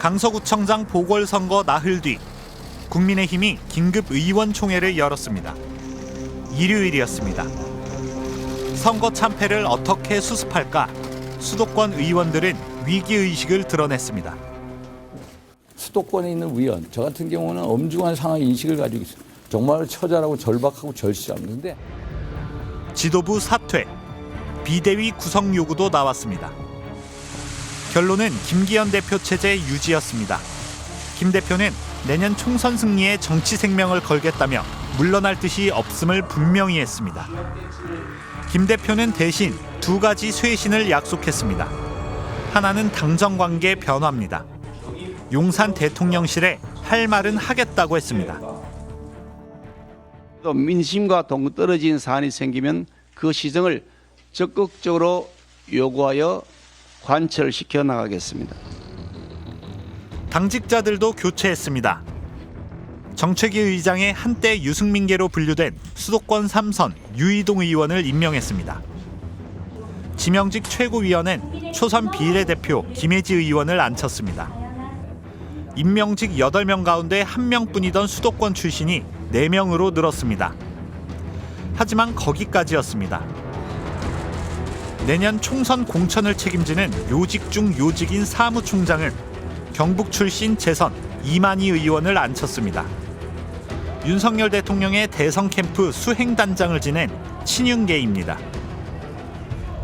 강서구청장 보궐선거 나흘 뒤 국민의힘이 긴급 의원총회를 열었습니다. 일요일이었습니다. 선거 참패를 어떻게 수습할까? 수도권 의원들은 위기의식을 드러냈습니다. 수도권에 있는 위원, 저 같은 경우는 엄중한 상황 인식을 가지고 있어요. 정말 처절하고 절박하고 절실한데 지도부 사퇴, 비대위 구성 요구도 나왔습니다. 결론은 김기현 대표 체제 유지였습니다. 김 대표는 내년 총선 승리에 정치 생명을 걸겠다며 물러날 뜻이 없음을 분명히 했습니다. 김 대표는 대신 두 가지 쇄신을 약속했습니다. 하나는 당정 관계 변화입니다. 용산 대통령실에 할 말은 하겠다고 했습니다. 또 민심과 동떨어진 사안이 생기면 그 시정을 적극적으로 요구하여 관철시켜 나가겠습니다. 당직자들도 교체했습니다. 정책위 의장의 한때 유승민계로 분류된 수도권 3선 유이동 의원을 임명했습니다. 지명직 최고위원은 초선 비례대표 김혜지 의원을 앉혔습니다. 임명직 8명 가운데 1명뿐이던 수도권 출신이 4명으로 늘었습니다. 하지만 거기까지였습니다. 내년 총선 공천을 책임지는 요직 중 요직인 사무총장을 경북 출신 재선 이만희 의원을 앉혔습니다. 윤석열 대통령의 대선 캠프 수행단장을 지낸 친윤계입니다.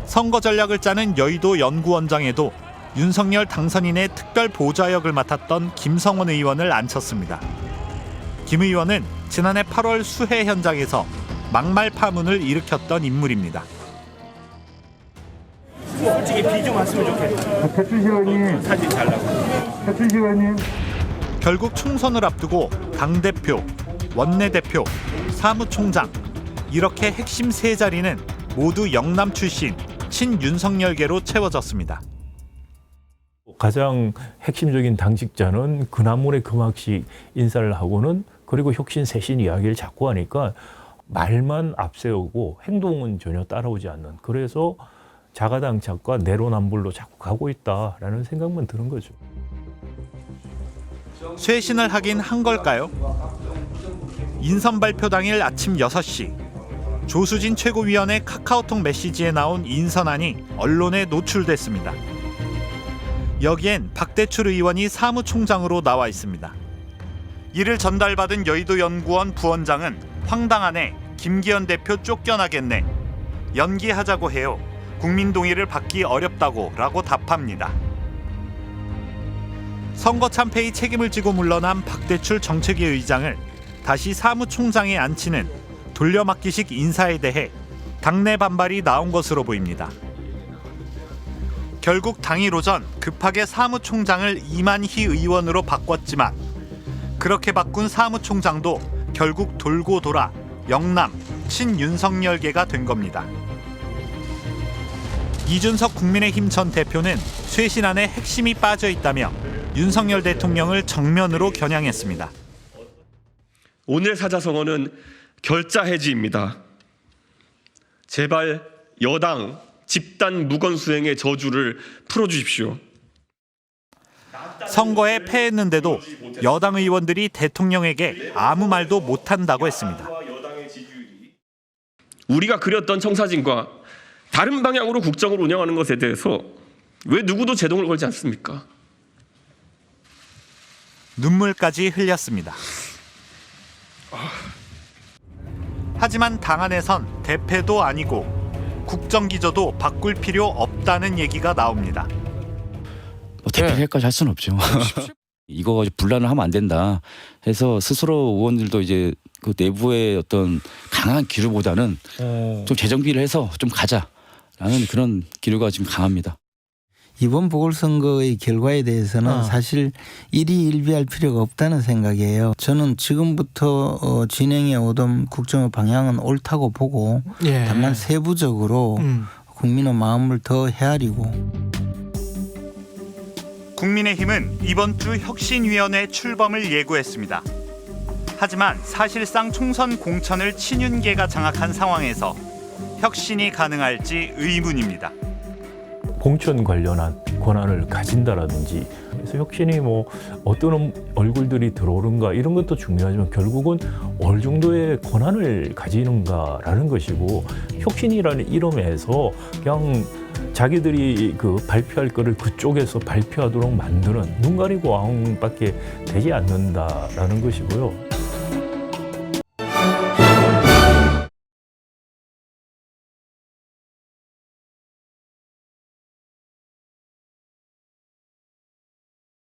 선거 전략을 짜는 여의도 연구원장에도 윤석열 당선인의 특별 보좌역을 맡았던 김성원 의원을 앉혔습니다. 김 의원은 지난해 8월 수해 현장에서 막말 파문을 일으켰던 인물입니다. 솔직히 비 좀 왔으면 좋겠다. 배춘식 의원님. 사진 잘 나고. 배춘식 의원님. 결국 총선을 앞두고 당대표, 원내대표, 사무총장 이렇게 핵심 3자리는 모두 영남 출신 친윤석열계로 채워졌습니다. 가장 핵심적인 당직자는 그나물의 금학식 인사를 하고는 그리고 혁신 쇄신 이야기를 자꾸 하니까 말만 앞세우고 행동은 전혀 따라오지 않는, 그래서 자가당착과 내로남불로 자꾸 가고 있다라는 생각만 드는 거죠. 쇄신을 하긴 한 걸까요? 인선 발표 당일 아침 6시 조수진 최고위원의 카카오톡 메시지에 나온 인선안이 언론에 노출됐습니다. 여기엔 박대출 의원이 사무총장으로 나와 있습니다. 이를 전달받은 여의도 연구원 부원장은 황당하네, 김기현 대표 쫓겨나겠네, 연기하자고 해요, 국민 동의를 받기 어렵다고 라고 답합니다. 선거 참패의 책임을 지고 물러난 박대출 정책위 의장을 다시 사무총장에 앉히는 돌려막기식 인사에 대해 당내 반발이 나온 것으로 보입니다. 결국 당일 오전 급하게 사무총장을 이만희 의원으로 바꿨지만 그렇게 바꾼 사무총장도 결국 돌고 돌아 영남 친윤석열계가 된 겁니다. 이준석 국민의힘 전 대표는 쇄신안에 핵심이 빠져 있다며 윤석열 대통령을 정면으로 겨냥했습니다. 오늘 사자성어는 결자 해지입니다. 제발 여당 집단 무건수행의 저주를 풀어주십시오. 선거에 패했는데도 여당 의원들이 대통령에게 아무 말도 못한다고 했습니다. 우리가 그렸던 청사진과 다른 방향으로 국정을 운영하는 것에 대해서 왜 누구도 제동을 걸지 않습니까? 눈물까지 흘렸습니다. 하지만 당 안에선 대패도 아니고 국정기조도 바꿀 필요 없다는 얘기가 나옵니다. 대표까지 할 수는 없죠. 이거 분란을 하면 안 된다 해서 스스로 의원들도 이제 그 내부의 어떤 강한 기류보다는 좀 재정비를 해서 좀 가자라는 그런 기류가 지금 강합니다. 이번 보궐선거의 결과에 대해서는 사실 일희일비할 필요가 없다는 생각이에요. 저는 지금부터 진행해 오던 국정의 방향은 옳다고 보고 다만 세부적으로 국민의 마음을 더 헤아리고. 국민의힘은 이번 주 혁신위원회 출범을 예고했습니다. 하지만 사실상 총선 공천을 친윤계가 장악한 상황에서 혁신이 가능할지 의문입니다. 공천 관련한 권한을 가진다라든지 그래서 혁신이 뭐 어떤 얼굴들이 들어오는가 이런 것도 중요하지만 결국은 어느 정도의 권한을 가지는가라는 것이고 혁신이라는 이름에서 그냥 자기들이 그 발표할 거를 그쪽에서 발표하도록 만드는 눈 가리고 왕밖에 되지 않는다라는 것이고요.